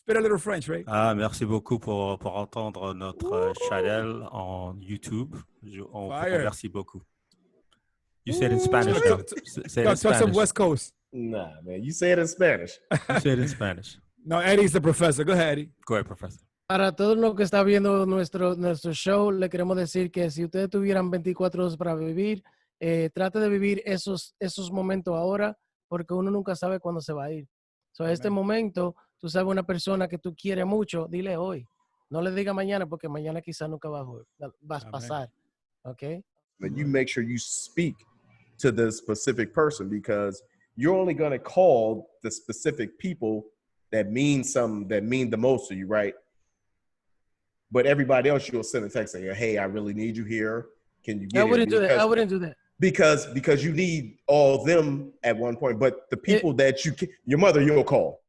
Spit a little French, right? Merci beaucoup pour entendre notre channel en YouTube. On vous remercie beaucoup. You said it in Spanish, though. Say it in Talk some Spanish. West Coast. Nah, man. You say it in Spanish. You say it in Spanish. No, Eddie's the professor. Go ahead, Eddie. Go ahead, Professor. Para todos los que están viendo nuestro show, le queremos decir que si ustedes tuvieran 24 horas para vivir, trate de vivir esos momentos ahora, porque uno nunca sabe cuándo se va a ir. So, este momento, tú sabes una persona que tú quieres mucho, dile hoy. No le diga mañana, porque mañana quizás nunca va a pasar. Okay? But you make sure you speak to the specific person, because you're only going to call the specific people that mean the most to you, right? But everybody else, you'll send a text saying, "Hey, I really need you here. Can you get it?" I wouldn't do that. Because you need all of them at one point. But the people that your mother, you'll call.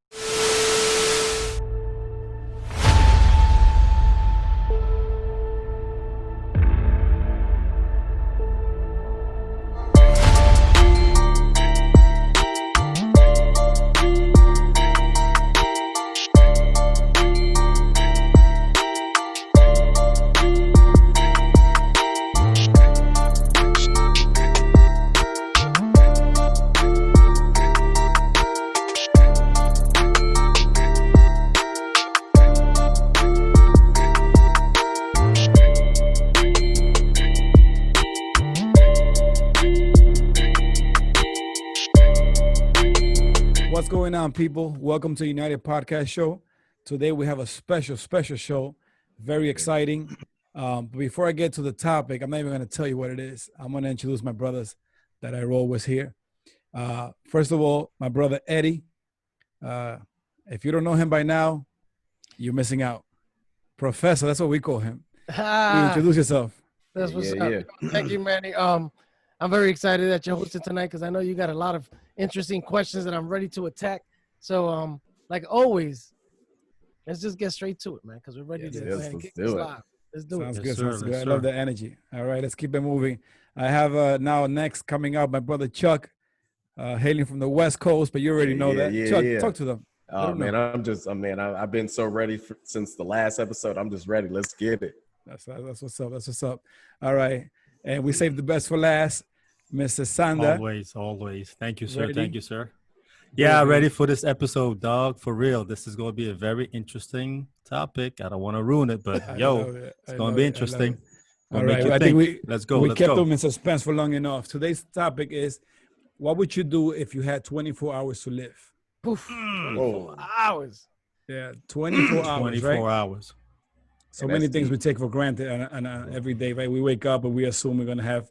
What's going on, people? Welcome to United Podcast Show. Today we have a special show. Very exciting. But before I get to the topic, I'm not even going to tell you what it is. I'm going to introduce my brothers that I roll with here. First of all, my brother Eddie. If you don't know him by now, you're missing out. Professor, that's what we call him. Introduce yourself. That's what's up. Thank you, Manny. I'm very excited that you're hosting tonight because I know you got a lot of interesting questions that I'm ready to attack. So, like always, let's just get straight to it, man, because we're ready to go ahead and kick this live. Let's do Sounds it. good. Sir, Sounds good. I sir. love the energy. All right, let's keep it moving. I have now next coming up my brother Chuck, hailing from the West Coast, but you already know that. Chuck, talk to them. Oh man, I've been so ready since the last episode. I'm just ready. Let's get it. That's what's up. That's what's up. All right, and we saved the best for last, Mr. Sanda. Always. Thank you, sir. Ready? Thank you, sir. Yeah, ready for this episode, dog. For real. This is going to be a very interesting topic. I don't want to ruin it, but it's going to be interesting. All right, I think let's go. We kept them in suspense for long enough. Today's topic is, what would you do if you had 24 hours to live? Poof. 24 hours. Yeah, 24 hours, 24 right? hours. So many things we take for granted on every day, right? We wake up and we assume we're going to have,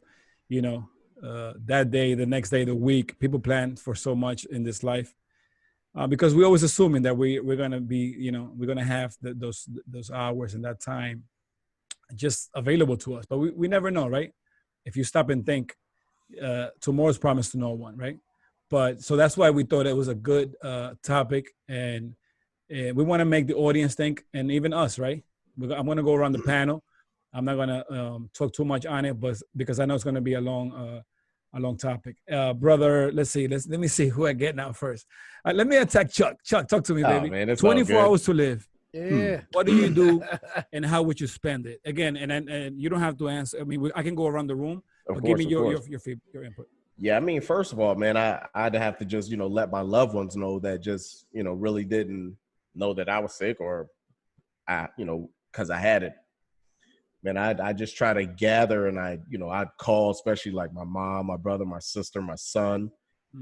that day, the next day, the week. People plan for so much in this life because we're always assuming that we're going to be, we're going to have those hours and that time just available to us. But we never know, right? If you stop and think, tomorrow's promised to no one, right? But so that's why we thought it was a good topic, and we want to make the audience think, and even us, right? I'm going to go around the panel. I'm not going to talk too much on it, but because I know it's going to be a long topic. Brother, let me see who I get now first. Let me attack Chuck. Chuck, talk to me, baby. Man, 24 hours to live. Yeah. What do you do, and how would you spend it? Again, and you don't have to answer. I mean, I can go around the room. But give me your input. Yeah, I mean, first of all, man, I'd have to just, let my loved ones know that just, really didn't know that I was sick, or because I had it. Man, I just try to gather, and I'd call, especially like my mom, my brother, my sister, my son,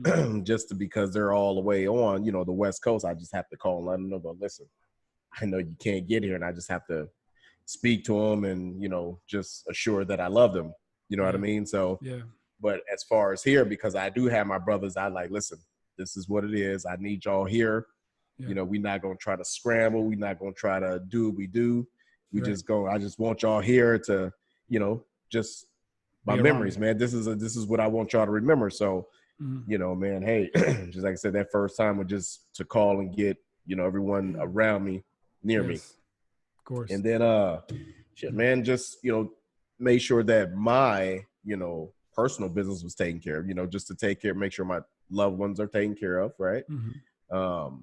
because they're all the way on, the West Coast. I just have to call and let them know, but listen, I know you can't get here, and I just have to speak to them and, just assure that I love them. You know what I mean? So, yeah. But as far as here, because I do have my brothers, I like, listen, this is what it is. I need y'all here. Yeah. We're not going to try to scramble. We're not going to try to do what we do. I just want y'all here to, just my memories, man. This is what I want y'all to remember. So, man, hey, just like I said, that first time was just to call and get, everyone around me, near me. Of course. And then, man, just, make sure that my, personal business was taken care of, just to make sure my loved ones are taken care of. Right. Mm-hmm.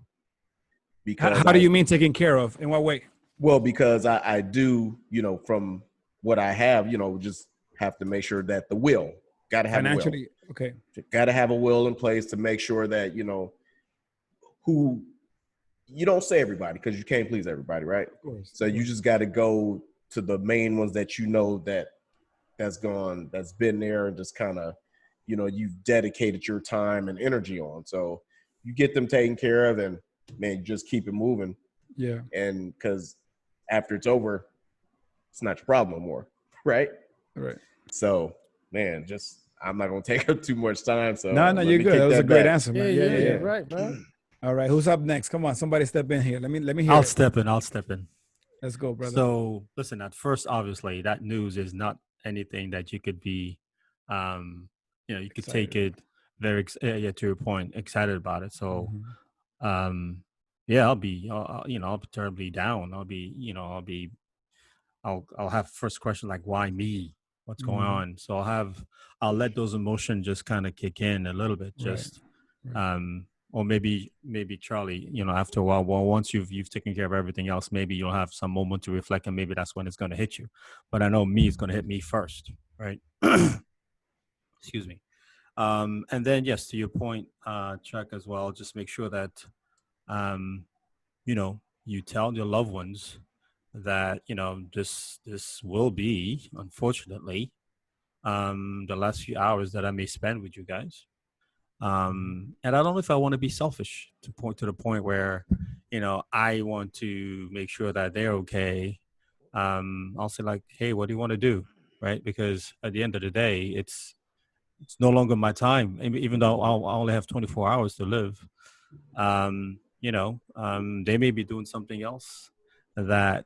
because How do you mean taken care of? In what way? well, because I do, from what I have, just have to make sure that the will, got to have a will. Financially, okay. Got to have a will in place to make sure that, who you don't say everybody because you can't please everybody, right? Of course. So you just got to go to the main ones that that's been there and just kind of, you've dedicated your time and energy on. So you get them taken care of and man, you just keep it moving. Yeah. And because after it's over, it's not your problem anymore, right? Right. So, man, I'm not gonna take up too much time. So No, you're good. That was a great answer, man. Yeah. Right, man. All right, who's up next? Come on, somebody step in here. Let me hear. I'll step in. Let's go, brother. So listen, at first, obviously, that news is not anything that you could be, you could take it very, to your point, excited about it. So, I'll be terribly down. I'll have first question like, why me? What's going on? So I'll let those emotions just kind of kick in a little bit, just, or maybe Charlie, after a while, once you've taken care of everything else, maybe you'll have some moment to reflect, and maybe that's when it's going to hit you. But I know me, it's going to hit me first, right? Excuse me. And then yes, to your point, Chuck, as well, just make sure that, you tell your loved ones that this will be, unfortunately, the last few hours that I may spend with you guys. And I don't know if I want to be selfish to the point where I want to make sure that they're okay. I'll say like, hey, what do you want to do, right? Because at the end of the day, it's no longer my time, even though I only have 24 hours to live. They may be doing something else that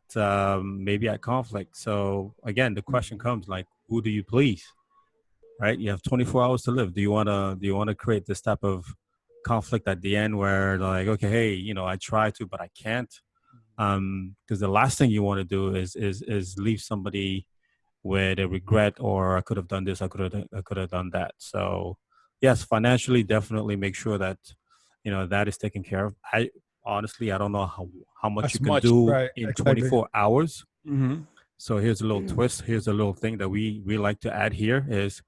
may be at conflict. So again, the question comes like, who do you please? Right? You have 24 hours to live. Do you want to create this type of conflict at the end where they're like, okay, hey, I try to, but I can't? Because the last thing you want to do is leave somebody with a regret, or I could have done this, I could have done that. So yes, financially, definitely make sure that that is taken care of. I honestly, I don't know how much you can do in 24 hours. So here's a little twist. Here's a little thing that we like to add here is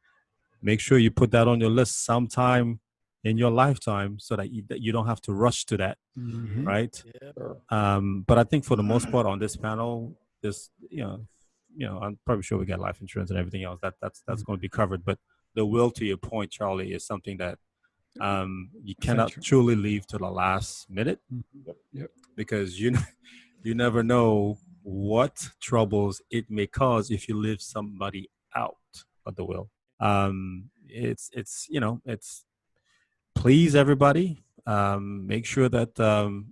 make sure you put that on your list sometime in your lifetime so that you don't have to rush to that, right? Yeah. But I think for the most part on this panel, I'm probably sure we got life insurance and everything else. That's going to be covered. But the will, to your point, Charlie, is something that you cannot truly leave to the last minute, because you never know what troubles it may cause if you leave somebody out of the will. It's please everybody. Make sure that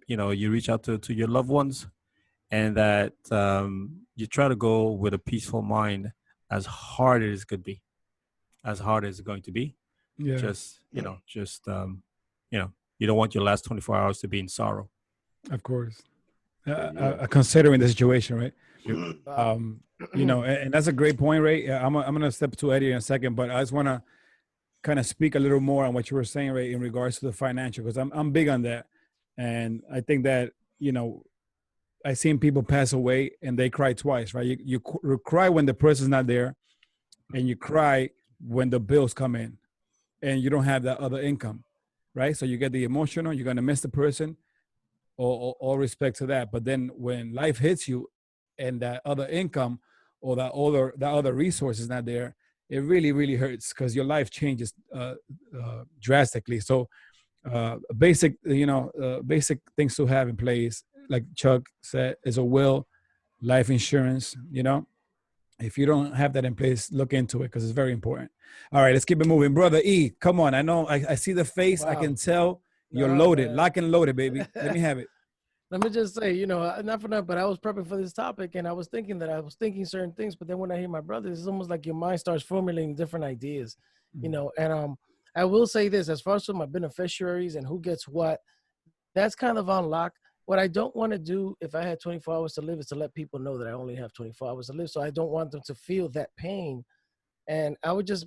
you reach out to your loved ones, and that you try to go with a peaceful mind, as hard as it could be, as hard as it's going to be. Yeah. You don't want your last 24 hours to be in sorrow. Of course. Considering the situation, right? And that's a great point, Ray. I'm going to step to Eddie in a second, but I just want to kind of speak a little more on what you were saying, Ray, in regards to the financial, because I'm big on that. And I think that, I've seen people pass away and they cry twice, right? You cry when the person's not there, and you cry when the bills come in and you don't have that other income, right? So you get the emotional, you're going to miss the person, all respect to that. But then when life hits you and that other income or that other resource is not there, it really, really hurts, because your life changes drastically. So basic things to have in place, like Chuck said, is a will, life insurance. If you don't have that in place, look into it, because it's very important. All right, let's keep it moving. Brother E, come on. I know I see the face. Wow. I can tell you're loaded, man. Lock and loaded, baby. Let me have it. Let me just say, not for nothing, but I was prepping for this topic, and I was thinking certain things, but then when I hear my brothers, it's almost like your mind starts formulating different ideas, and I will say this, as far as my beneficiaries and who gets what, that's kind of on lock. What I don't want to do if I had 24 hours to live is to let people know that I only have 24 hours to live. So I don't want them to feel that pain. And I would just,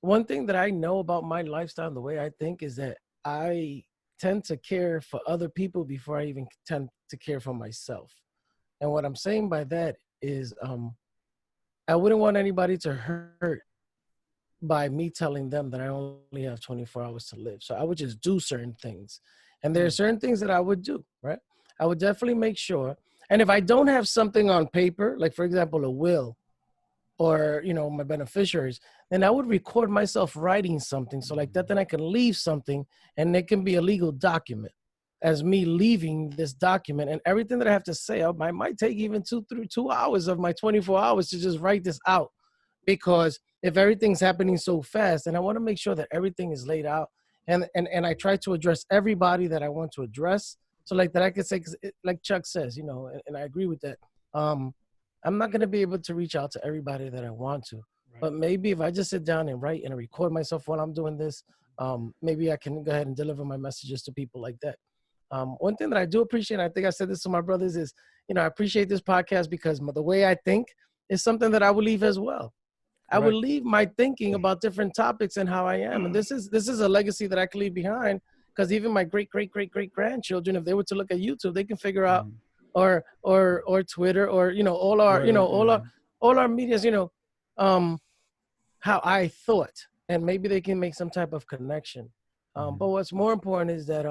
one thing that I know about my lifestyle and the way I think is that I tend to care for other people before I even tend to care for myself. And what I'm saying by that is I wouldn't want anybody to hurt by me telling them that I only have 24 hours to live. So I would just do certain things. And there are certain things that I would do, right? I would definitely make sure. And if I don't have something on paper, like for example, a will or, you know, my beneficiaries, then I would record myself writing something. So like that, then I can leave something and it can be a legal document as me leaving this document, and everything that I have to say, I might take even 2 hours of my 24 hours to just write this out. Because if everything's happening so fast, and I want to make sure that everything is laid out, and I try to address everybody that I want to address. So like that I could say, 'cause like Chuck says, you know, and I agree with that. I'm not going to be able to reach out to everybody that I want to, but maybe if I just sit down and write and record myself while I'm doing this, maybe I can go ahead and deliver my messages to people like that. One thing that I do appreciate, and I think I said this to my brothers, is, you know, I appreciate this podcast because the way I think is something that I will leave as well. I would leave my thinking about different topics and how I am. And this is a legacy that I can leave behind, because even my great grandchildren, if they were to look at YouTube, they can figure out, or Twitter, or, you know, all our, you know, all our medias, you know, how I thought, and maybe they can make some type of connection. But what's more important is that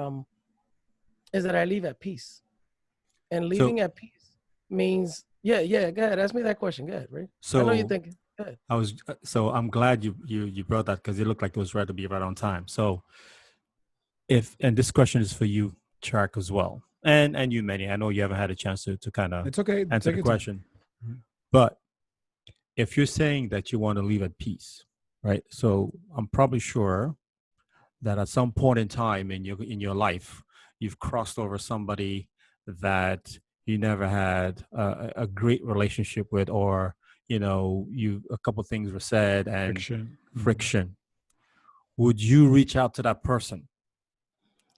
I leave at peace. And leaving at peace means, go ahead. Ask me that question. Go ahead, Ray. So I know you're thinking. Go ahead. I'm glad you brought that, because it looked like it was right to be right on time. So and this question is for you, Chuck, as well. And you, Manny. I know you haven't had a chance to kind of It's okay. answer the question. But if you're saying that you want to leave at peace, right? So I'm probably sure that at some point in time in your life, you've crossed over somebody that you never had a great relationship with, or, you know, a couple of things were said and friction. Would you reach out to that person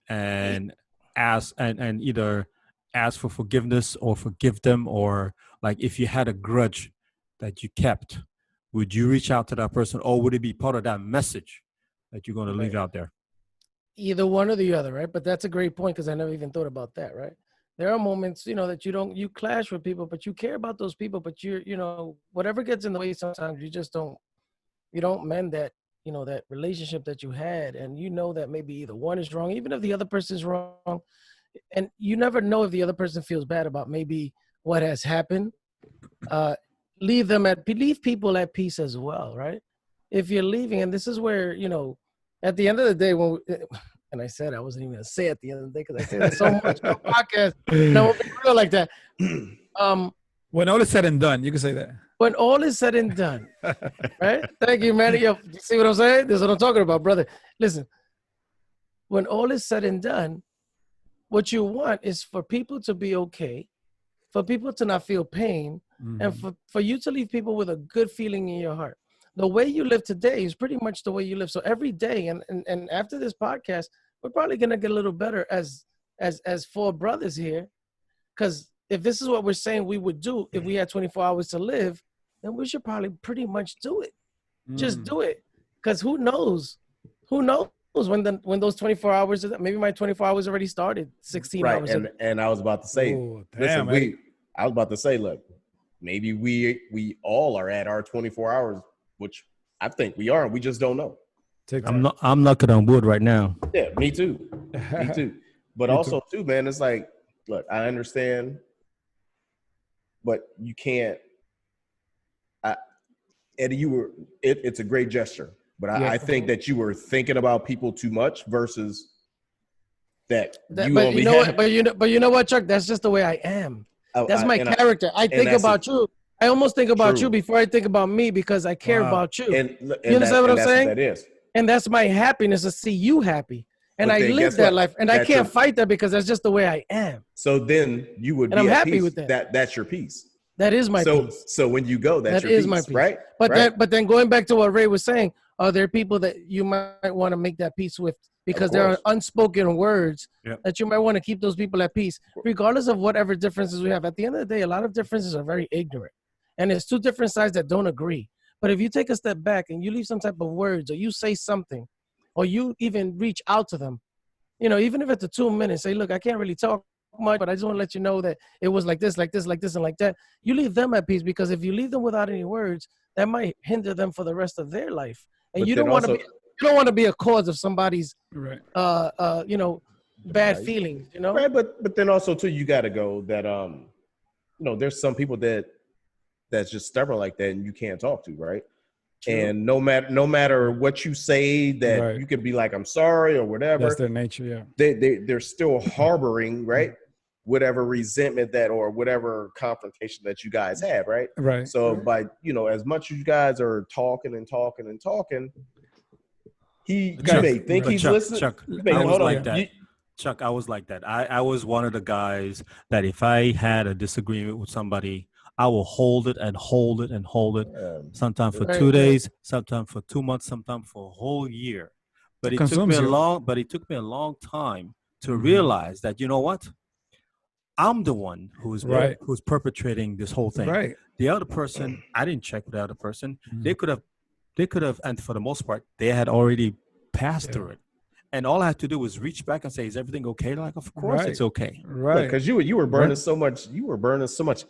and ask and either ask for forgiveness or forgive them, or like if you had a grudge that you kept, would you reach out to that person, or would it be part of that message that you're going to leave out there? Either one or the other, right? But that's a great point, because I never even thought about that, right? There are moments, you know, that you clash with people, but you care about those people, but you know, whatever gets in the way, sometimes you don't mend that, you know, that relationship that you had. And you know that maybe either one is wrong, even if the other person's wrong. And you never know if the other person feels bad about maybe what has happened. Leave people at peace as well, right? If you're leaving, and this is where, you know, at the end of the day, and I said I wasn't even gonna say at the end of the day, because I say that so much on the podcast, and I won't be real like that. When all is said and done, you can say that. When all is said and done, right? Thank you, man. You see what I'm saying? This is what I'm talking about, brother. Listen, when all is said and done, what you want is for people to be okay, for people to not feel pain, and for you to leave people with a good feeling in your heart. The way you live today is pretty much the way you live. So every day, and after this podcast, we're probably gonna get a little better as four brothers here, because if this is what we're saying we would do if we had 24 hours to live, then we should probably pretty much do it. Just do it, because who knows when those 24 hours, maybe my 24 hours already started 16 hours ago. And I was about to say, I was about to say, look, maybe we all are at our 24 hours, which I think we are. We just don't know. I'm knocking on wood right now. Yeah, me too. Me too. But also too, man, it's like, look, I understand, but you can't. Eddie, it's a great gesture, but I think that you were thinking about people too much versus that you but only you know had. But you know what, Chuck? That's just the way I am. That's my character. I think about you. I almost think about you before I think about me, because I care about you. And you understand what I'm saying? What that is. And that's my happiness, to see you happy. And I live that life, and I can't fight that, because that's just the way I am. So then you would be I'm at happy peace. with that. That's your peace. That is my peace. So when you go, that's your peace, my peace, right? But then going back to what Ray was saying, are there people that you might want to make that peace with, because there are unspoken words that you might want to keep those people at peace, regardless of whatever differences we have. At the end of the day, a lot of differences are very ignorant, and it's two different sides that don't agree. But if you take a step back and you leave some type of words, or you say something, or you even reach out to them, you know, even if it's a 2 minutes, say, look, I can't really talk much, but I just want to let you know that it was like this, like this, like this, and like that. You leave them at peace, because if you leave them without any words, that might hinder them for the rest of their life. And But you then don't want to also, be, you don't want to be a cause of somebody's, Right. you know, bad Right. feelings, you know? right, but then also too, you got to go that you know, there's some people that's just stubborn like that, and you can't talk to, right? True. And no matter what you say, that Right. you can be like, I'm sorry or whatever. That's their nature. Yeah. They're still harboring, right, whatever resentment that or whatever confrontation that you guys have, right? Right. So by, you know, as much as you guys are talking and talking and talking, you may think But he's Chuck, listening. Chuck, You may, I was hold on. like that. Chuck, I was like that. I was one of the guys that if I had a disagreement with somebody, I will hold it and hold it and hold it. Sometimes for Right, 2 right. days, sometimes for 2 months, sometimes for a whole year. But It it took me consumes a you. long time to Mhm. realize that, you know what? I'm the one who's Right. who's perpetrating this whole thing. Right. The other person, I didn't check with the other person. Mhm. They could have, and for the most part, they had already passed Yeah. through it. And all I had to do was reach back and say, "Is everything okay?" Like, of course Right. it's okay. Right. because you were burning so much,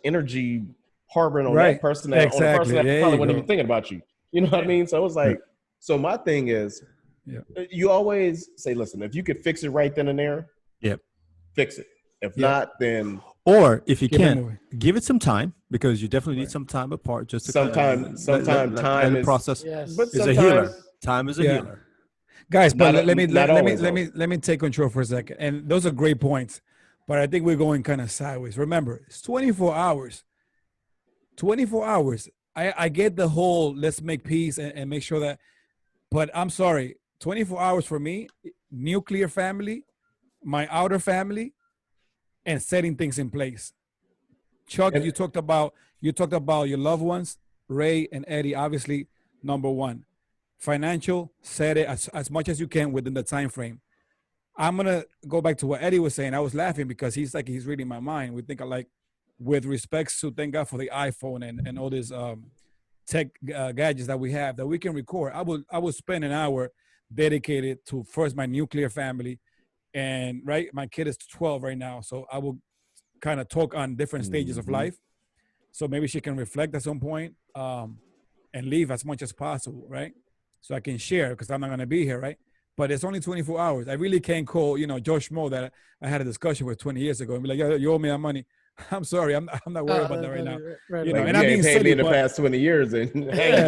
energy harboring on Right. that person that on the Exactly. person that There probably you wasn't go. even thinking about you. You know what I mean? So it was like, so my thing is, Yeah. you always say, listen, if you could fix it right then and there, Yep. fix it. If Yeah. not, then Or if you Keep it can't, moving. give it some time, because you definitely need Right. some time apart just to sometime let time it is, process. Yes. but Is a sometimes healer. Time is a Yeah. healer. Guys, but Not- let me not always, let me take control for a second. And those are great points, but I think we're going kind of sideways. Remember, it's 24 hours. 24 hours. I get the whole let's make peace and make sure that, but I'm sorry, 24 hours for me, nuclear family, my outer family, and setting things in place. Chuck, And- you talked about your loved ones, Ray and Eddie, obviously number one. Financial, set it as much as you can within the time frame. I'm gonna go back to what Eddie was saying. I was laughing because he's reading my mind. We think alike with respects to thank God for the iPhone and all these tech gadgets that we have that we can record. I would spend an hour dedicated to first my nuclear family, and right, my kid is 12 right now, so I will kind of talk on different stages of life. So maybe she can reflect at some point and leave as much as possible, right? So I can share because I'm not going to be here, right? But it's only 24 hours. I really can't call, Josh Mo that I had a discussion with 20 years ago and be like, yo, you owe me that money. I'm sorry. I'm not worried about that right now. Right, You know, like, and you I'm being ain't paid silly, me in the but past 20 years, and yeah,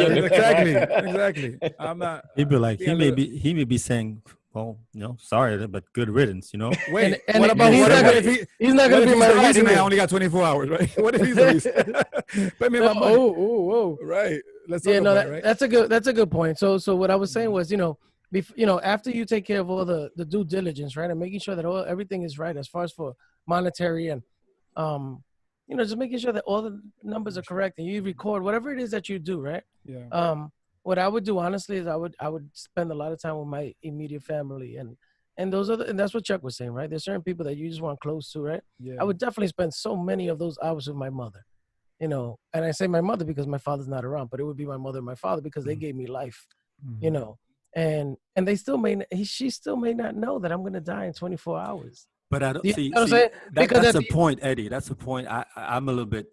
exactly. I'm not. He'd be like, being a little- he may be saying, well, sorry, but good riddance, Wait, and what about he's what not about gonna- if he? he's not What gonna if be he's my the ride reason I either. only got 24 hours, right? What if he's the reason? Pay me my money, Oh. right? Let's talk Yeah, no, about it, right? that's a good point. So what I was saying was, after you take care of all the due diligence, right, and making sure that everything is right as far as for monetary and just making sure that all the numbers are correct and you record whatever it is that you do, right? Yeah. What I would do honestly is I would spend a lot of time with my immediate family and that's what Chuck was saying, right? There's certain people that you just want close to, right? Yeah. I would definitely spend so many of those hours with my mother, and I say my mother because my father's not around, but it would be my mother and my father because they gave me life, and she still may not know that I'm going to die in 24 hours. But I don't You see. know what I'm saying? Because That's at the point, Eddie. That's the point. I'm a little bit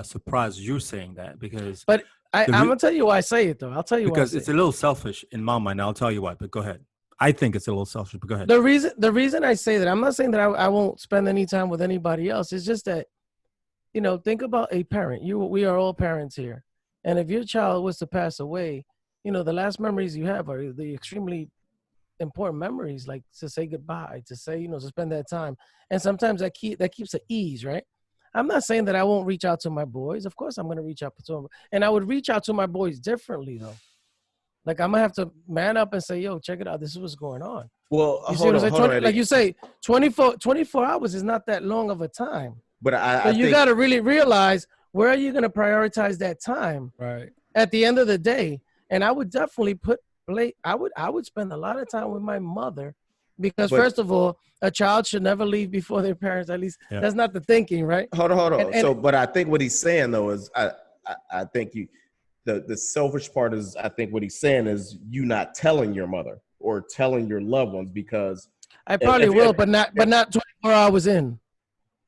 surprised you're saying that, because But I'm the re- gonna tell you why I say it though. I'll tell you why. because it's a little selfish in my mind. I'll tell you why, but go ahead. I think it's a little selfish, but go ahead. The reason I say that, I'm not saying that I won't spend any time with anybody else. It's just that, think about a parent. We are all parents here, and if your child was to pass away, the last memories you have are the extremely important memories, like to say goodbye, to say, to spend that time, and sometimes that keeps at ease, right? I'm not saying that I won't reach out to my boys. Of course, I'm going to reach out to them, and I would reach out to my boys differently though. Like I'm gonna have to man up and say, "Yo, check it out. This is what's going on." well, You see hold what I'm on, saying? Eddie. Like you say, 24 hours is not that long of a time. But So I you think, got to really realize where are you going to prioritize that time Right. at the end of the day. And I would definitely I would spend a lot of time with my mother because But- first of all, a child should never leave before their parents. At least that's not the thinking, right? hold on. And- So, but I think what he's saying though is, I think the selfish part is, I think what he's saying is you not telling your mother or telling your loved ones, because I probably If- will, if- but not 24 hours in.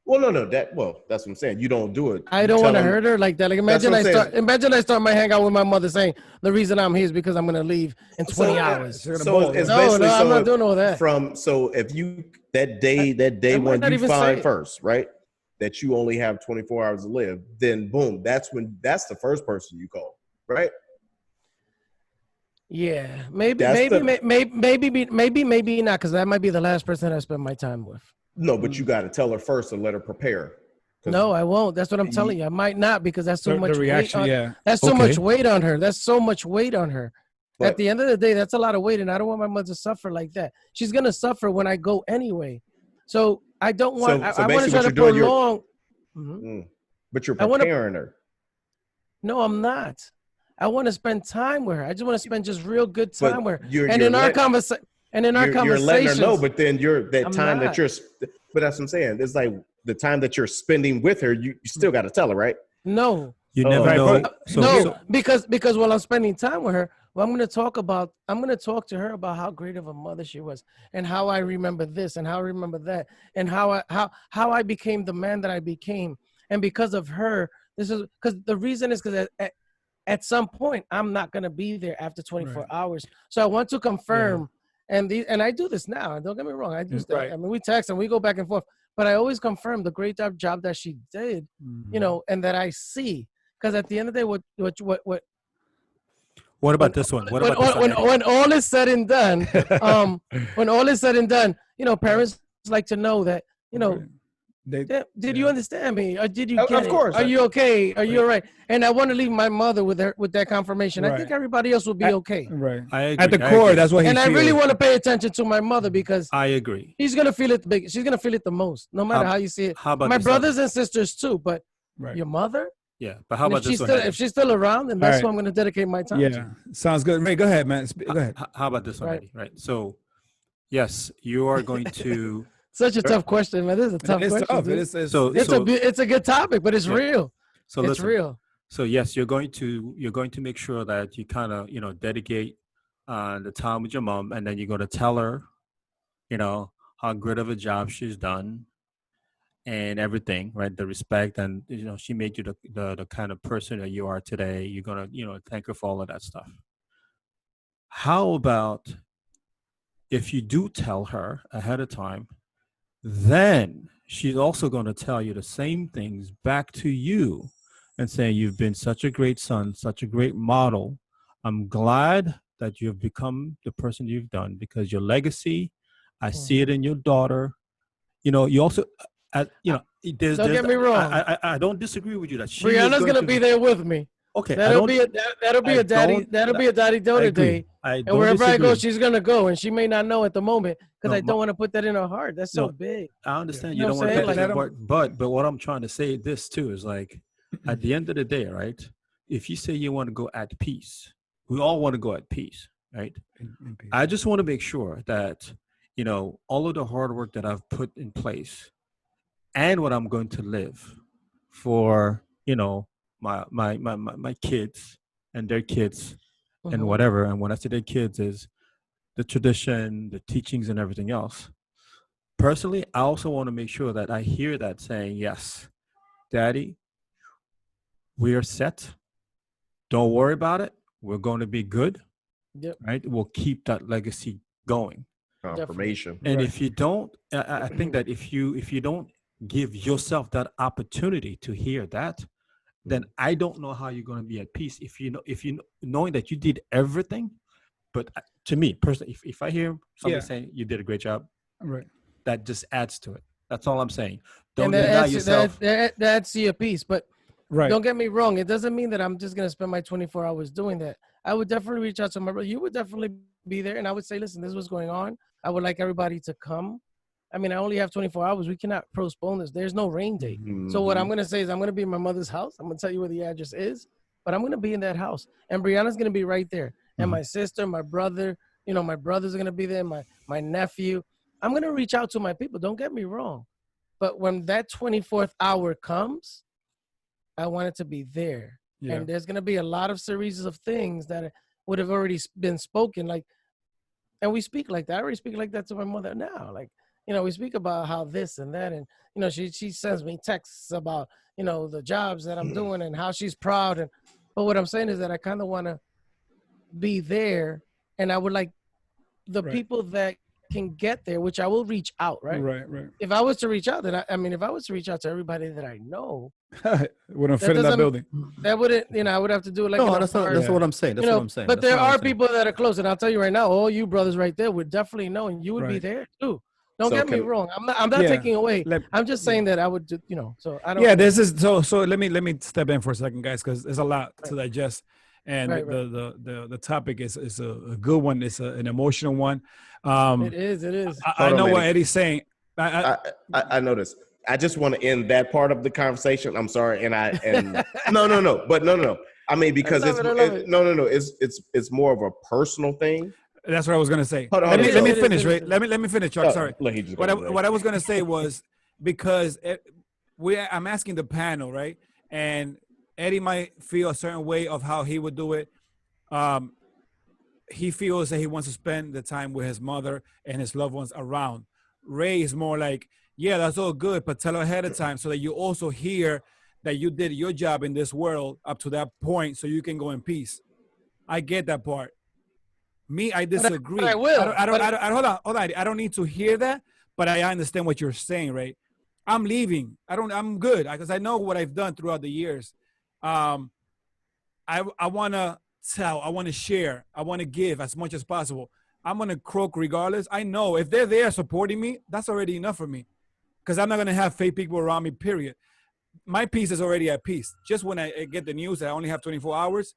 Well, no, that's what I'm saying. You don't do it. I You don't tell want to them- hurt her like that. Like That's what I'm saying. imagine I start my hangout with my mother saying the reason I'm here is because I'm gonna leave in 20 hours. She's gonna So ball, it's yeah. basically No, I'm not doing all that. So if you that day I might when not you even find say it. first, right, that you only have 24 hours to live, then boom, that's the first person you call, right? Yeah, maybe That's maybe not, because that might be the last person I spend my time with. No, but you got to tell her first and let her prepare. 'Cause No, I won't. That's what I'm telling you. I might not, because that's too The much reaction, weight. yeah. That's too Okay. much weight on her. That's so much weight on her. But- At the end of the day, that's a lot of weight, and I don't want my mother to suffer like that. She's gonna suffer when I go anyway. So I don't want. So I want to basically try what to you're doing, prolong. Mhm. But you're I wanna- preparing her. No, I'm not. I want to spend time with her. I just want to spend just real good But time with her. you're- And you're in our let- conversation, and in our You're letting her conversations, know, but then that I'm time not. that you're. But that's what I'm saying. It's like the time that you're spending with her. You still got to tell her, right? no, You Oh. never Right, know. but- So, because while I'm spending time with her, well, I'm going to talk to her about how great of a mother she was, and how I remember this, and how I remember that, and how I became the man that I became, and because of her, this is because the reason is because at some point I'm not going to be there after 24 Right. hours, so I want to confirm, and I do this now, and don't get me wrong, I do that. Right. I mean, we text and we go back and forth, but I always confirm the great job that she did, Mm-hmm. you know, and that I see. Because at the end of the day, what what about this one? What about this one? when, Eddie? when all is said and done, when all is said and done, you know, parents like to know that, you know, They, did you understand me, or did you Of get it? course. Are you okay? Are you all right? And I want to leave my mother with that confirmation. I Right. think everybody else will be okay. right. I agree. At the I core, agree. that's what he And I feels. really want to pay attention to my mother, because I agree. she's gonna feel it big. She's gonna feel it the most, no matter how you see it. How about My this brothers and sisters too, but Right. your mother. Yeah, but how And about this one? if she's still around, then All that's right. what I'm gonna dedicate my time Yeah, to. sounds good. Ray, go ahead, man. Go ahead. How about this one, Right. Eddie? Right. So, yes, you are going to. Such a tough question, man. This is a tough It's question. tough. Dude. It's, So- It's a good topic, but it's Yeah. real. So It's listen. real. So yes, you're going to make sure that you kind of dedicate the time with your mom, and then you're going to tell her, how great of a job she's done, and everything, right? The respect, and she made you the kind of person that you are today. You're gonna thank her for all of that stuff. How about if you do tell her ahead of time, then she's also going to tell you the same things back to you and saying, you've been such a great son, such a great model. I'm glad that you've become the person you've done, because your legacy, I see it in your daughter. You also, there's, Don't get me wrong. I don't disagree with you that she Brianna's is going gonna be there with me. Okay, That'll be a daddy daughter day. And wherever I go, she's gonna go, and she may not know at the moment, because No, I don't want to put that in her heart. That's so No. big. I understand You you know don't what want I'm to saying? put Like, that, but what I'm trying to say this too is, like, at the end of the day, right? If you say you want to go at peace, we all want to go at peace, right? I just want to make sure that all of the hard work that I've put in place, and what I'm going to live for, my kids and their kids and Mhm. whatever. And when I say their kids, is the tradition, the teachings, and everything else. Personally, I also want to make sure that I hear that saying, yes, Daddy, we are set. Don't worry about it. We're going to be good. Yep. Right? We'll keep that legacy going. Confirmation. And Right. if you don't, I think that if you don't give yourself that opportunity to hear that, then I don't know how you're going to be at peace. If knowing that you did everything, but to me personally, if I hear somebody saying you did a great job, Right. that just adds to it. That's all I'm saying. Don't And deny yourself. that's your piece. But Right. don't get me wrong. It doesn't mean that I'm just gonna spend my 24 hours doing that. I would definitely reach out to my brother. You would definitely be there, and I would say, listen, this is what's going on. I would like everybody to come. I mean, I only have 24 hours. We cannot postpone this. There's no rain date. So what I'm going to say is I'm going to be in my mother's house. I'm going to tell you where the address is, but I'm going to be in that house. And Brianna's going to be right there. And my sister, my brother, my brothers are going to be there, my nephew. I'm going to reach out to my people. Don't get me wrong. But when that 24th hour comes, I want it to be there. Yeah. And there's going to be a lot of series of things that would have already been spoken. Like, and we speak like that. I already speak like that to my mother now. Like, you know, we speak about how this and that, and you know, she sends me texts about, you know, the jobs that I'm doing and how she's proud. And but what I'm saying is that I kind of want to be there, and I would like the Right. people that can get there, which I will reach out, right? Right. Right. If I was to reach out, then I mean, if I was to reach out to everybody that I know, Wouldn't that fit in that doesn't, building. that wouldn't, you know, I would have to do it like in No, a that's not. bar, That's Yeah. what I'm saying. That's you what know. I'm saying. But That's there not what are I'm saying. people that are close, and I'll tell you right now, all you brothers right there would definitely know, and you would be Right. there too. Don't So get me can wrong. I'm not Yeah. taking away. Let- I'm just saying that I would, you know. So I don't. Yeah, you know, this is so let me step in for a second, guys, because there's a lot to digest, and Right, right. the topic is a good one. It's an emotional one. It is. It is. I Hold on, know what Eddie. Eddie's saying. I know this. I just want to end that part of the conversation. I'm sorry, and no. I mean, because I love it. no. It's more of a personal thing. That's what I was gonna say. Hold on, Let hold me on, let me so- finish. It is. Right. Let me finish, Chuck. Sorry. Look, he just What got it, what I was gonna say was because I'm asking the panel, right, and Eddie might feel a certain way of how he would do it. Um, he feels that he wants to spend the time with his mother and his loved ones around. Ray is more like, yeah, that's all good, but tell her ahead of time so that you also hear that you did your job in this world up to that point so you can go in peace. I get that part. Me, I disagree. I will. Hold on. I don't need to hear that, but I understand what you're saying, right? I'm leaving. I'm good because I know what I've done throughout the years. I want to tell, I want to share, I want to give as much as possible. I'm going to croak regardless. I know if they're there supporting me, that's already enough for me because I'm not going to have fake people around me, period. My peace is already at peace. Just when I get the news that I only have 24 hours,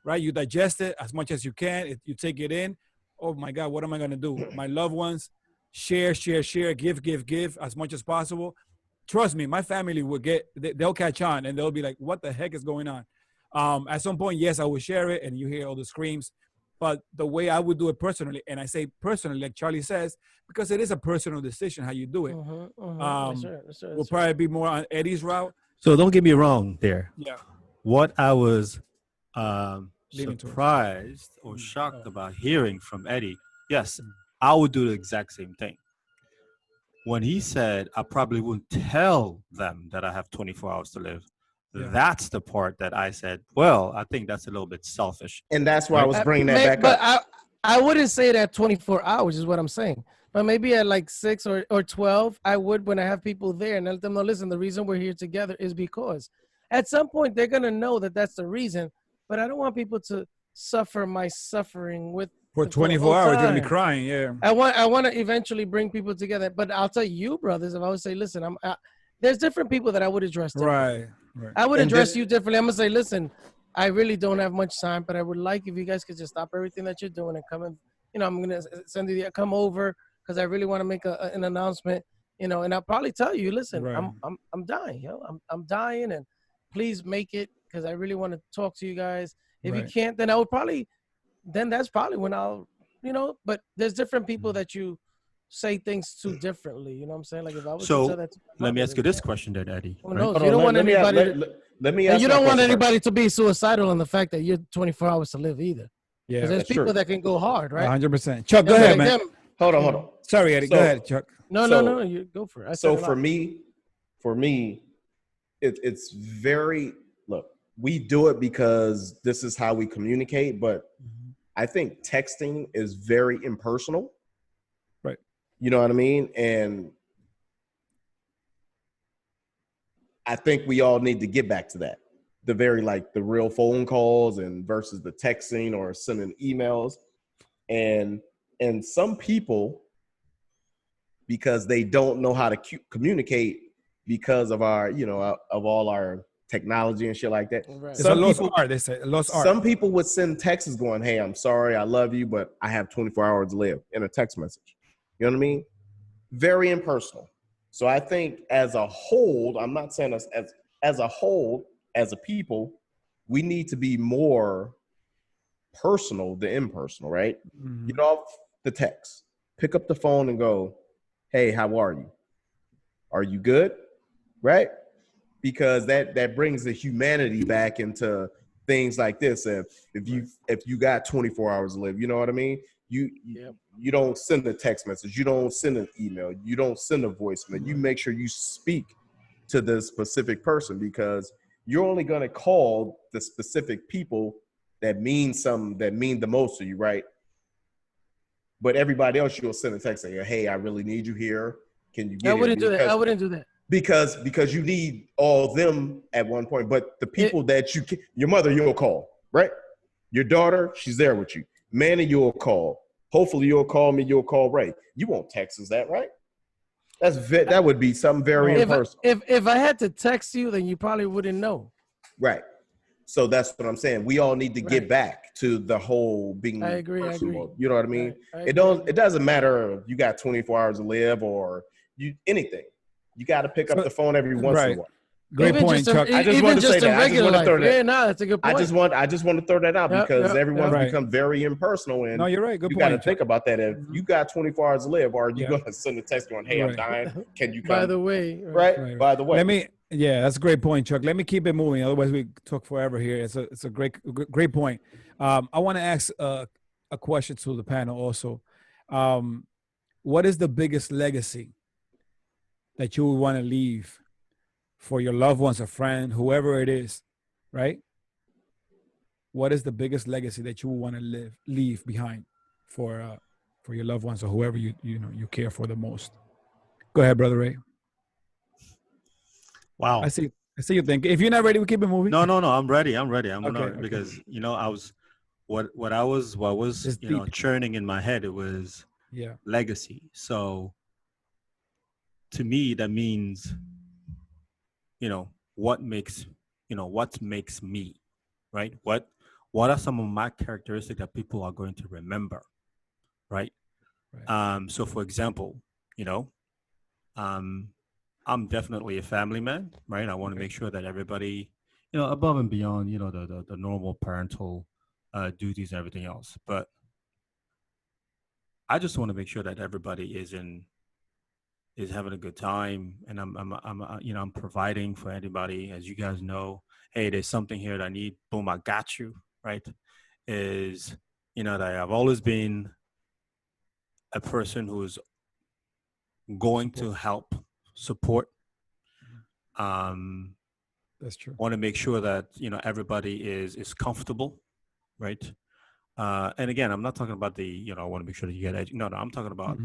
right? You digest it as much as you can. You take it in. Oh my God, what am I going to do? My loved ones, share, give as much as possible. Trust me, my family will they'll catch on and they'll be like, what the heck is going on? At some point, yes, I will share it and you hear all the screams, but the way I would do it personally, and I say personally, like Charlie says, because it is a personal decision how you do it. Will probably be more on Eddie's route. So don't get me wrong there. Yeah. What I was Leaning towards. surprised or shocked about hearing from Eddie, yes, I would do the exact same thing. When he said, I probably wouldn't tell them that I have 24 hours to live. Yeah. That's the part that I said, well, I think that's a little bit selfish. And that's why I was bringing that back but up. I wouldn't say that 24 hours is what I'm saying. But maybe at like 6 or 12, I would when I have people there and let them know, listen, the reason we're here together is because at some point they're going to know that that's the reason. But I don't want people to suffer my suffering with For 24 hours, you're going to be crying. Yeah. I want to eventually bring people together. But I'll tell you, brothers, if I would say, listen, there's different people that I would address differently. Right. I would address you differently. I'm going to say, listen, I really don't have much time, but I would like if you guys could just stop everything that you're doing and come and, you know, I'm going to send you, come over because I really want to make an announcement, you know, and I'll probably tell you, listen, Right. I'm dying, I'm dying, and please make it because I really want to talk to you guys. If you can't, then that's probably when I'll, you know, but there's different people that you say things to differently. You know what I'm saying? Like if I was to tell that to my let me mother, ask you this question then, Eddie. who right? knows? You don't want anybody let me ask you my don't want question anybody to be suicidal on the fact that you're 24 hours to live either. Yeah. Because there's that's people true. that can go hard, right? 100%. Chuck, go Yeah, ahead, like man. them. Hold on. Sorry, Eddie. Go ahead, Chuck. No, you go for it. I So said a for lot. me, it's very, look, we do it because this is how we communicate, but I think texting is very impersonal. Right. You know what I mean? And I think we all need to get back to that. The real phone calls and versus the texting or sending emails. And some people, because they don't know how to communicate because of our, you know, of all our technology and shit like that. Right. It's a lost art, they say. A lost art. Some people would send texts going, hey, I'm sorry, I love you, but I have 24 hours to live in a text message. You know what I mean? Very impersonal. So I think as a whole, I'm not saying as a whole, as a people, we need to be more personal than impersonal, right? Mhm. Get off the text, pick up the phone and go, hey, how are you? Are you good? Right? Because that brings the humanity back into things like this. If you got 24 hours to live, you know what I mean? Yep. you don't send a text message, you don't send an email, you don't send a voicemail. You make sure you speak to the specific person, because you're only going to call the specific people that mean something, that mean the most to you, right? But everybody else, you'll send a text saying, "Hey, I really need you here. Can you I get here?" wouldn't do that. I wouldn't do that. Because you need all them at one point. But the people that your mother, you'll call, right? Your daughter, she's there with you. Manny, you'll call. Hopefully, you'll call me. You'll call Ray. You won't text us that, right? That would be something very impersonal. If I had to text you, then you probably wouldn't know. Right. So that's what I'm saying. We all need to get back to the whole being personal. You know what I mean? It doesn't matter if you got 24 hours to live or anything. You got to pick up the phone every once in a while. Great point, Chuck. I just want to say that. I just want to throw that. Yeah, no, that's a good point. I just want to throw that out because everyone's become very impersonal, and no, you're right. Good you point. got to think about that. If you got 24 hours to live, or are you going to send a text going, "Hey, I'm dying. Can you come?" By the way, right? By the way, that's a great point, Chuck. Let me keep it moving. Otherwise, we talk forever here. It's a great point. I want to ask a question to the panel also. What is the biggest legacy that you would want to leave for your loved ones, a friend, whoever it is, right? What is the biggest legacy that you want to leave behind for your loved ones or whoever you care for the most? Go ahead, Brother Ray. Wow. I see you think. If you're not ready, we keep it moving. No. I'm ready. Because I was what I was churning in my head. It was legacy. So to me, that means what makes me, right? What are some of my characteristics that people are going to remember, right? So for example, I'm definitely a family man, right? I want to make sure that everybody, above and beyond, the normal parental duties and everything else, but I just want to make sure that everybody is having a good time, and I'm providing for anybody. As you guys know, hey, there's something here that I need, boom, I got you, right? Is that I've always been a person who's going to help support. That's true. Want to make sure that everybody is comfortable, right? And again, I'm not talking about the I want to make sure that you get no, I'm talking about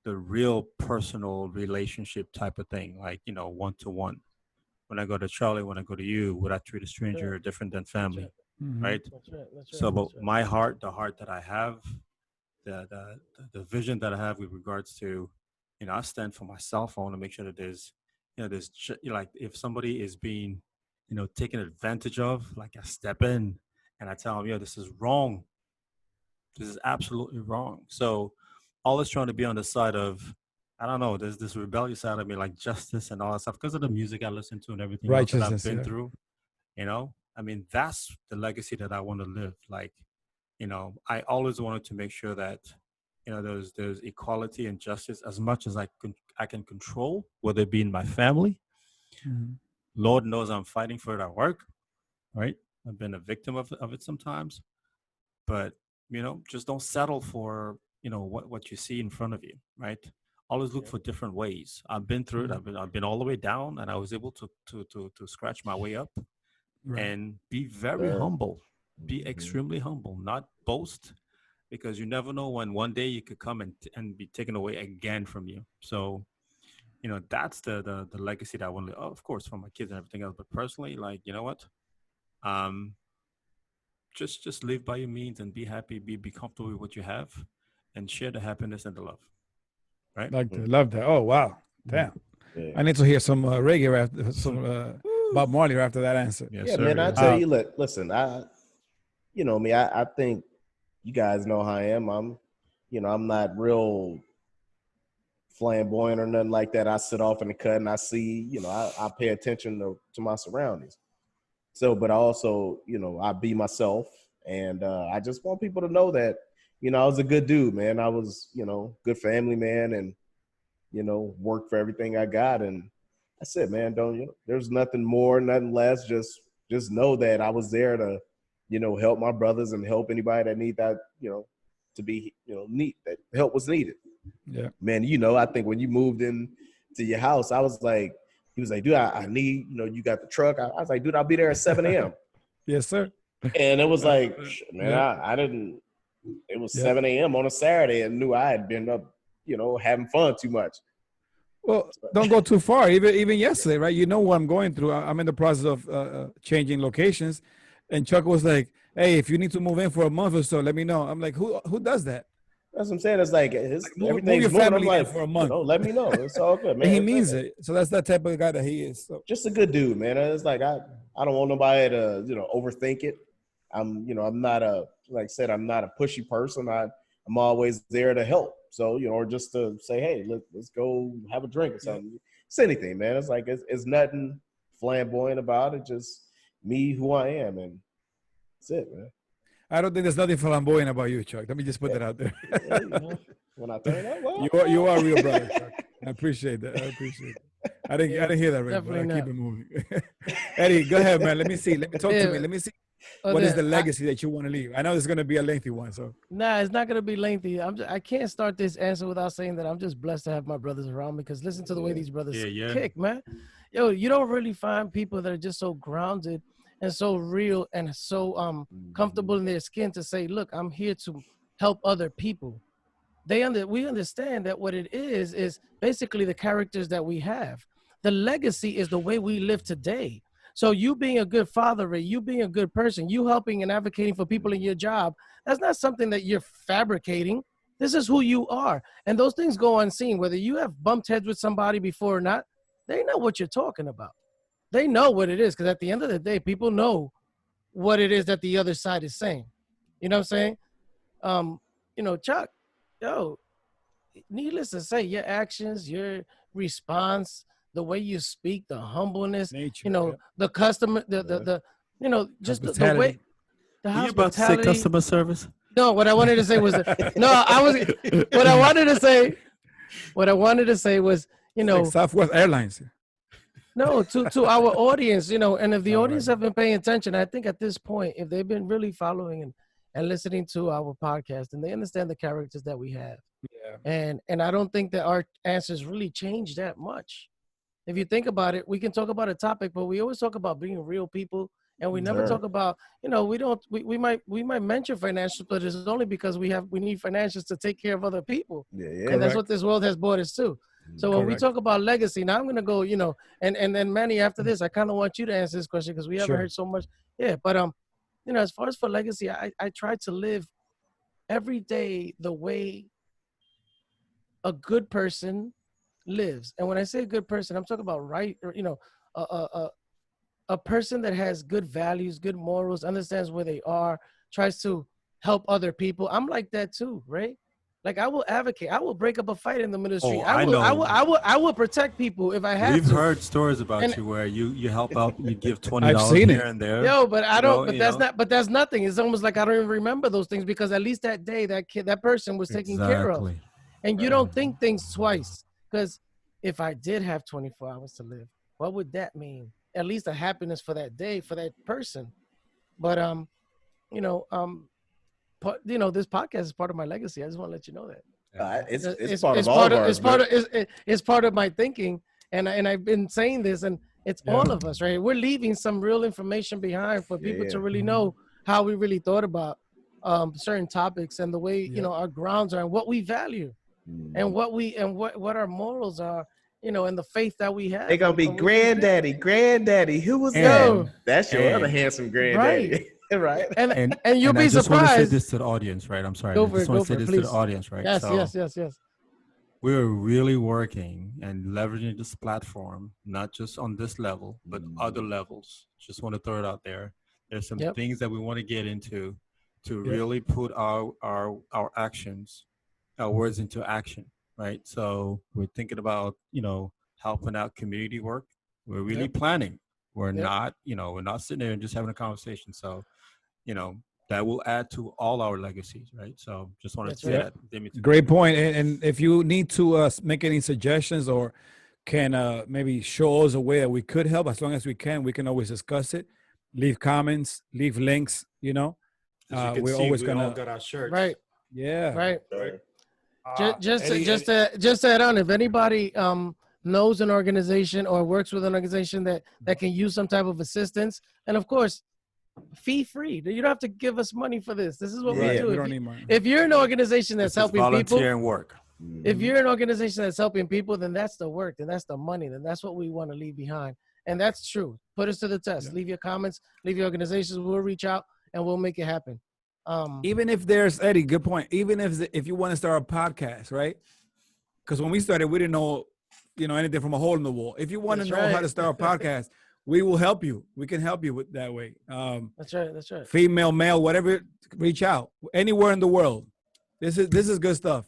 the real personal relationship type of thing, like one-to-one. When I go to Charlie, when I go to you, would I treat a stranger different than family, right? That's right. So, but my heart, the heart that I have, the vision that I have with regards to, I stand for myself. I want to make sure that there's like if somebody is being, taken advantage of, like I step in and I tell them, this is wrong. This is absolutely wrong. So always trying to be on the side of, I don't know, there's this rebellious side of me, like justice and all that stuff, because of the music I listen to and everything else that I've been through. I mean, that's the legacy that I want to live. Like, I always wanted to make sure that, there's equality and justice as much as I can control, whether it be in my family. Lord knows I'm fighting for it at work, right? I've been a victim of it sometimes, but just don't settle for what you see in front of you, right? Always look for different ways. I've been through it. I've been all the way down, and I was able to scratch my way up, and be very humble, be extremely humble, not boast, because you never know when one day you could come and be taken away again from you. So, that's the legacy that I want to, of course, for my kids and everything else. But personally, like, you know what? Just live by your means and be happy, be comfortable with what you have, and share the happiness and the love. Right? Like that. Love that. Oh wow. Damn. Yeah. I need to hear some reggae after some Bob Marley after that answer. Yes, man. I tell you, listen, I think you guys know how I am. I'm not real flamboyant or nothing like that. I sit off in the cut and I see, I pay attention to my surroundings. So, but I also, I be myself, and I just want people to know that, I was a good dude, man. I was, good family man, and, worked for everything I got. And that's it, man. There's nothing more, nothing less. Just know that I was there to, help my brothers and help anybody that need that, to be, neat, that help was needed. Yeah. Man, I think when you moved in to your house, I was like, he was like, dude, I need, you got the truck. I was like, dude, I'll be there at 7 a.m. Yes, sir. And it was like, man, Yeah. I didn't, it was Yeah. 7 a.m. on a Saturday and knew I had been up, having fun too much. Well, don't go too far. Even yesterday, right? You know what I'm going through. I'm in the process of changing locations, and Chuck was like, "Hey, if you need to move in for a month or so, let me know." I'm like, "Who does that?" That's what I'm saying. It's like Move everything's your moving. I'm family in like, for a month. let me know. It's all good, man. And he means it. So that's that type of guy that he is. So just a good dude, man. It's like I don't want nobody to overthink it. I'm not like I said, I'm not a pushy person. I'm always there to help. So or just to say, hey, let's go have a drink or something. It's anything, man. It's like it's nothing flamboyant about it. Just me, who I am, and that's it, man. I don't think there's nothing flamboyant about you, Chuck. Let me just put that out there. Yeah, when I turn up, well, you are real brother, Chuck. I appreciate that. I didn't hear that right, but I keep it moving. Eddie, go ahead, man. Let me see. Let me talk to me. Let me see. What is the legacy that you want to leave? I know it's going to be a lengthy one, so. Nah, it's not going to be lengthy. I can't start this answer without saying that I'm just blessed to have my brothers around me, because listen to the way these brothers kick, man. Yo, you don't really find people that are just so grounded and so real and so comfortable in their skin to say, look, I'm here to help other people. We understand that what it is basically the characters that we have. The legacy is the way we live today. So you being a good father, Ray, you being a good person, you helping and advocating for people in your job, that's not something that you're fabricating. This is who you are. And those things go unseen. Whether you have bumped heads with somebody before or not, they know what you're talking about. They know what it is, because at the end of the day, people know what it is that the other side is saying. You know what I'm saying? Chuck, needless to say, your actions, your response, the way you speak, the humbleness, nature, the customer, just the way. The Are you about to say customer service? No, what I wanted to say was what I wanted to say was, like Southwest Airlines. No, to our audience, and if the audience have been paying attention, I think at this point, if they've been really following and listening to our podcast, and they understand the characters that we have. Yeah. And I don't think that our answers really change that much. If you think about it, we can talk about a topic, but we always talk about being real people, and we never talk about, we might mention financials, but it's only because we need financials to take care of other people. Yeah. And that's what this world has brought us to. So when we talk about legacy, now I'm going to go, and then Manny, after this, I kind of want you to answer this question, because we haven't heard so much. Yeah. But, as far as for legacy, I try to live every day the way a good person lives. And when I say a good person, I'm talking about a person that has good values, good morals, understands where they are, tries to help other people. I'm like that too, right? Like I will advocate. I will break up a fight in the ministry. I will protect people if I have to. We've heard stories about you where you help out, you give $20 here and there. Yo, but I don't. But that's nothing. It's almost like I don't even remember those things, because at least that day that person was taken care of. And you don't think things twice, because if I did have 24 hours to live, what would that mean? At least a happiness for that day, for that person. But this podcast is part of my legacy. I just want to let you know that. It's part of my thinking, and I've been saying this, and it's all of us, right? We're leaving some real information behind for people to really know how we really thought about certain topics, and the way our grounds are, and what we value, and what our morals are, and the faith that we have. They're gonna be granddaddy. Who was that? That's your other handsome granddaddy. Right. Right. And you'll be surprised. I just want to say this to the audience, right? I'm sorry. I just want to say this to the audience, right? Yes. We're really working and leveraging this platform, not just on this level, but other levels. Just want to throw it out there. There's some things that we want to get into to really put our actions, our words into action, right? So we're thinking about, helping out community work. We're really planning. We're not, we're not sitting there and just having a conversation. So, that will add to all our legacies, right? So just wanted to say that. Great point. And if you need to make any suggestions, or can maybe show us a way that we could help, as long as we can always discuss it. Leave comments, leave links, we're always going to. We all got our shirts. Right. Yeah. right? Sure. Just to add on, if anybody knows an organization or works with an organization that can use some type of assistance, and of course, fee free. You don't have to give us money for this. This is what we Right. do. We don't need money. If you're an organization that's This is helping people, volunteering work. if you're an organization that's helping people, then that's the work, then that's the money, then that's what we want to leave behind. And that's true. Put us to the test. Yeah. Leave your comments, leave your organizations. We'll reach out and we'll make it happen. Even if there's Eddie, good point. Even if you want to start a podcast, right? Because when we started, we didn't know, anything from a hole in the wall. If you want to That's know how right. to start a podcast, we will help you. We can help you with that way. That's right. That's right. Female, male, whatever, reach out anywhere in the world. This is good stuff.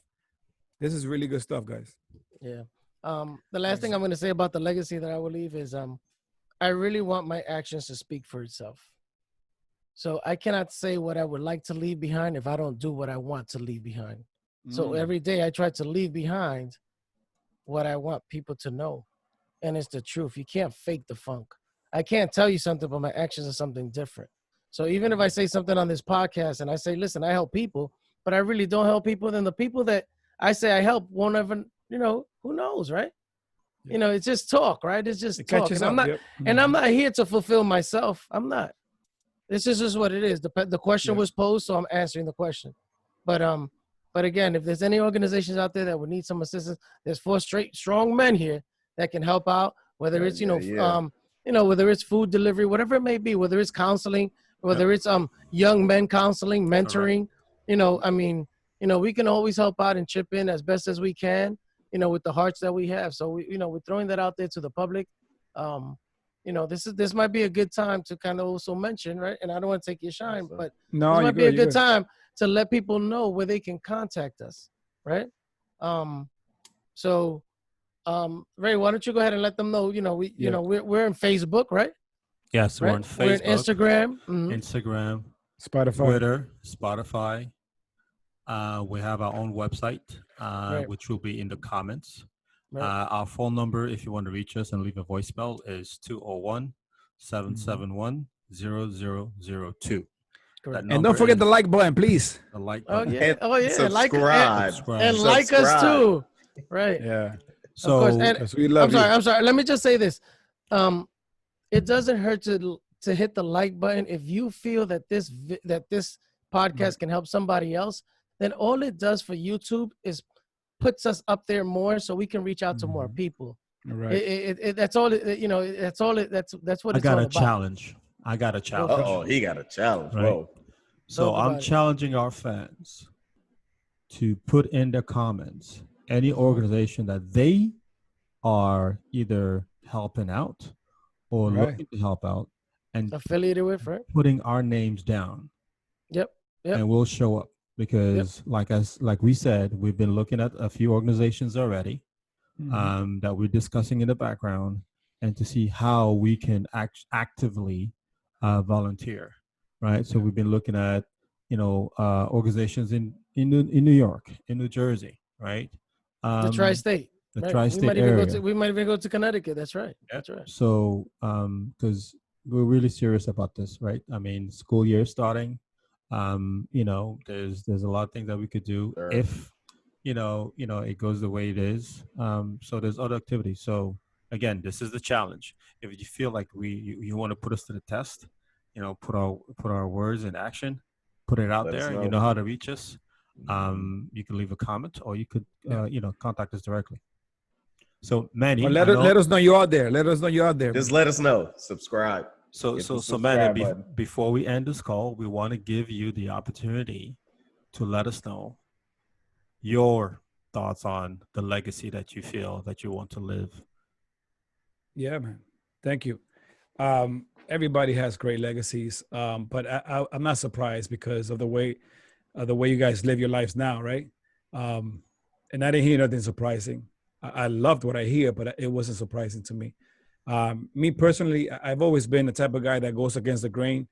This is really good stuff, guys. Yeah. The last thing I'm going to say about the legacy that I will leave is I really want my actions to speak for itself. So I cannot say what I would like to leave behind if I don't do what I want to leave behind. So every day I try to leave behind what I want people to know. And it's the truth. You can't fake the funk. I can't tell you something, but my actions are something different. So even if I say something on this podcast and I say, listen, I help people, but I really don't help people, then the people that I say I help won't ever, who knows, right? It's just talk, right? It's just talk. And I'm not here to fulfill myself. I'm not. This is just what it is. The question was posed, so I'm answering the question. But again, if there's any organizations out there that would need some assistance, there's 4 strong men here that can help out, whether it's, whether it's food delivery, whatever it may be, whether it's counseling, whether it's young men counseling, mentoring, we can always help out and chip in as best as we can, with the hearts that we have. So we're throwing that out there to the public. This might be a good time to kind of also mention, right? And I don't want to take your shine, but this might be a good time to let people know where they can contact us, right? Ray, why don't you go ahead and let them know? We're in Facebook, right? Yes, right? we're on Facebook, we're in Instagram, Instagram, Spotify, Twitter, Spotify. We have our own website, which will be in the comments. Right. Our phone number, if you want to reach us and leave a voicemail, is 201-771-0002. And don't forget the like button, please. The like Oh button. yeah, Subscribe. And like us too. Right. Yeah. So of course. And we love I'm sorry. Let me just say this. It doesn't hurt to hit the like button if you feel that this podcast can help somebody else. Then all it does for YouTube is puts us up there more, so we can reach out to more people. Right. That's all. That's all. That's what it's all about. I got a challenge. Oh, he got a challenge. Right. Whoa. So I'm challenging our fans to put in their comments any organization that they are either helping out or looking to help out and affiliated with, right? Putting our names down. Yep. And we'll show up because like we said, we've been looking at a few organizations already that we're discussing in the background and to see how we can actively volunteer. Right. So we've been looking at, organizations in New York, in New Jersey, right? The tri-state. The tri-state area. We might even go to Connecticut. That's right. That's right. So, because we're really serious about this, right? I mean, school year starting. There's a lot of things that we could do if, it goes the way it is. So there's other activities. So again, this is the challenge. If you feel like you want to put us to the test, put our words in action, put it out there. You know how to reach us. You can leave a comment or you could, contact us directly. So Manny, let us know you're out there. Let us know you're out there. Just let us know. Subscribe. So Manny, before we end this call, we want to give you the opportunity to let us know your thoughts on the legacy that you feel that you want to live. Yeah, man. Thank you. Everybody has great legacies, but I'm not surprised because of the way you guys live your lives now, right? And I didn't hear nothing surprising. I loved what I hear, but it wasn't surprising to me. Me personally, I've always been the type of guy that goes against the grain.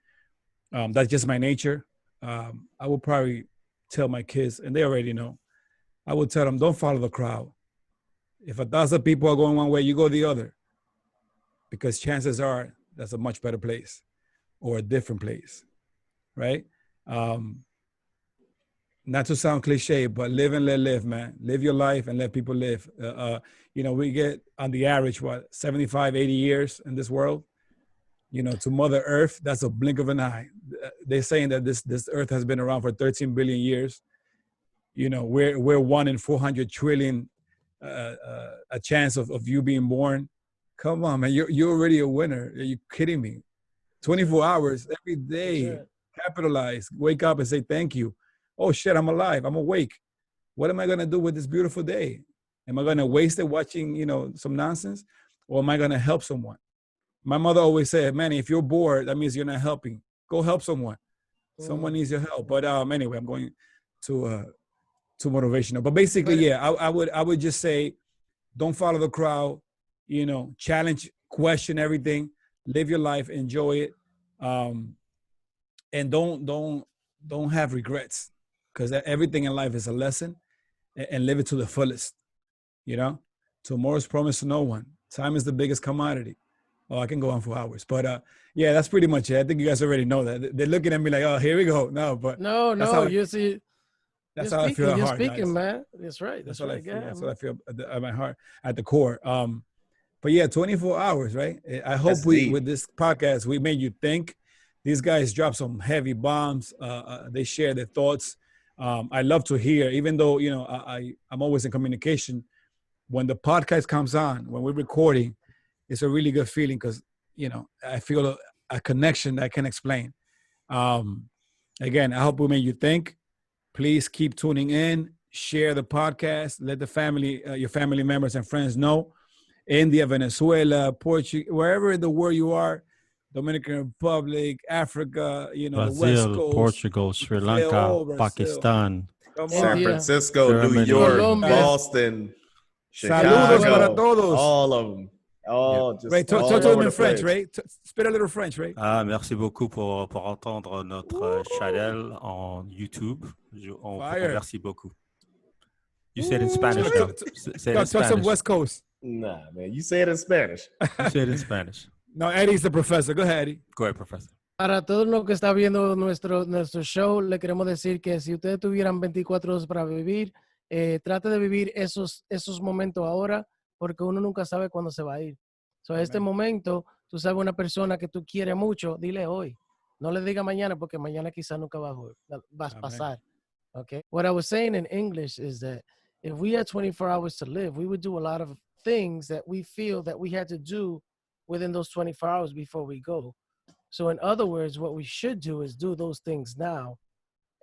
That's just my nature. I will probably tell my kids, and they already know, I will tell them, don't follow the crowd. If 1,000 people are going one way, you go the other. Because chances are that's a much better place or a different place, right? not to sound cliche, but live and let live, man. Live your life and let people live. We get on the average, 75, 80 years in this world. To Mother Earth, that's a blink of an eye. They're saying that this Earth has been around for 13 billion years. We're 1 in 400 trillion a chance of you being born. Come on, man, you're already a winner. Are you kidding me? 24 hours every day. Sure. Capitalize. Wake up and say thank you. Oh shit, I'm alive. I'm awake. What am I gonna do with this beautiful day? Am I gonna waste it watching some nonsense, or am I gonna help someone? My mother always said, "Man, if you're bored, that means you're not helping. Go help someone. Someone needs your help." But anyway, I'm going to motivational. But basically, yeah, I would just say, don't follow the crowd. Challenge, question everything, live your life, enjoy it, and don't have regrets, because everything in life is a lesson, and live it to the fullest. Tomorrow's promised to no one. Time is the biggest commodity. Oh, I can go on for hours, but yeah, that's pretty much it. I think you guys already know that. They're looking at me like, oh, here we go. No, you see. That's how I feel at you're heart, speaking, guys. Man. That's right. That's right. That's what I feel at my heart, at the core. But yeah, 24 hours, right? I hope with this podcast, we made you think. These guys drop some heavy bombs. They share their thoughts. I love to hear, even though, I'm always in communication. When the podcast comes on, when we're recording, it's a really good feeling, because, I feel a connection that I can explain. Again, I hope we made you think. Please keep tuning in. Share the podcast. Let the family, your family members and friends know. India, Venezuela, Portugal, wherever in the world you are, Dominican Republic, Africa, Brazil, the West Coast, Portugal, Sri Lanka, Pakistan, San Francisco, Germany, New York, Colombia, Boston, Chicago, saludos para todos. all of them. Ray, talk to them in French, Ray. Spit a little French, Ray. Merci beaucoup pour entendre notre channel en YouTube. On vous remercie beaucoup. You said it in Spanish, though. Talk some West Coast. Nah, man, you say it in Spanish. You said it in Spanish. No, Eddie's the professor. Go ahead, Eddie. Go ahead, professor. Para todos los que están viendo nuestro show, le queremos decir que si ustedes tuvieran 24 horas para vivir, trate de vivir esos momentos ahora, porque uno nunca sabe cuándo se va a ir. So, este momento, tú sabes una persona que tú quieres mucho, dile hoy. No le diga mañana, porque mañana quizás nunca va a pasar. Okay? What I was saying in English is that if we had 24 hours to live, we would do a lot of things that we feel that we had to do within those 24 hours before we go. So in other words, what we should do is do those things now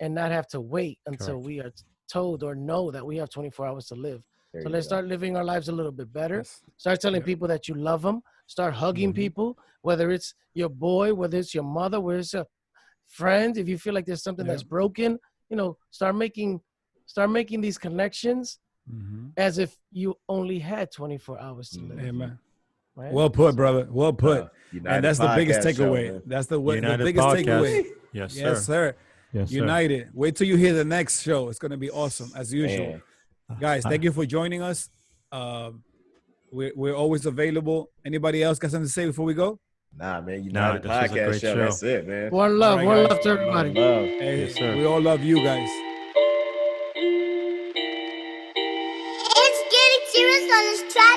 and not have to wait until we are told or know that we have 24 hours to live. So let's start living our lives a little bit better. Yes. Start telling people that you love them. Start hugging people, whether it's your boy, whether it's your mother, whether it's a friend. If you feel like there's something that's broken, start making these connections as if you only had 24 hours to live. Amen. Right? Well put, brother. Well put. And that's the biggest takeaway. Show, that's the biggest takeaway. Yes, sir. Yes, sir. Yes, United. Sir. Wait till you hear the next show. It's going to be awesome, as usual. Man. Guys, thank you for joining us. We're always available. Anybody else got something to say before we go? Nah, man. United Podcast show. That's it, man. One love. One love to everybody. Love. Hey, yes, sir. We all love you guys. It's getting serious on this track.